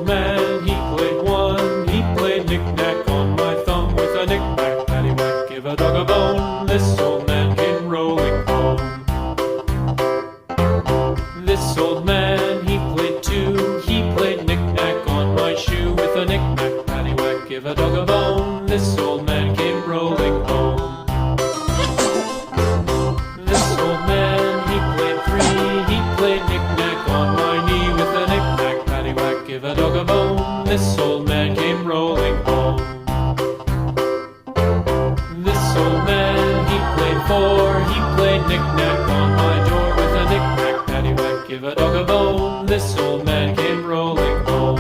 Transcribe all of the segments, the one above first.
old man, he played one. He played knick-knack on my thumb with a knick-knack, paddywhack, give a dog a bone. This old man came rolling home. This old man, he played two. He played knick-knack on my shoe with a knick-knack, paddywhack, give a dog a bone. This old man came rolling home. This old man, he played three. He played knick-knack on my knee with a knick-knack, paddywhack, give a dog a bone. This old man came rolling home. This old man, he played four. He played knick-knack on my door with a knick-knack, paddywhack, give a dog a bone. This old man came rolling home.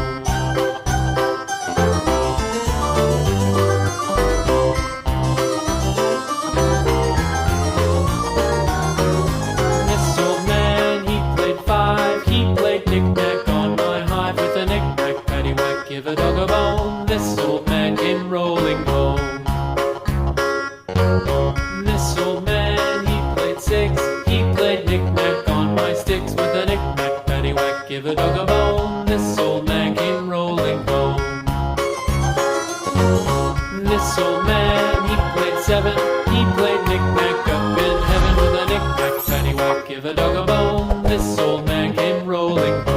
This old man, he played five. He played knick-knack on my hive with a knick-knack, paddywhack, give a dog a bone. This old man came rolling home. This old man, he played six. He played knick-knack on my sticks with a knick-knack, paddywhack, give a dog a bone. This old man came rolling home. This old man, he played seven. He played knick-knack up in heaven with a knick-knack, paddywhack, give a dog a bone. This old man came rolling home.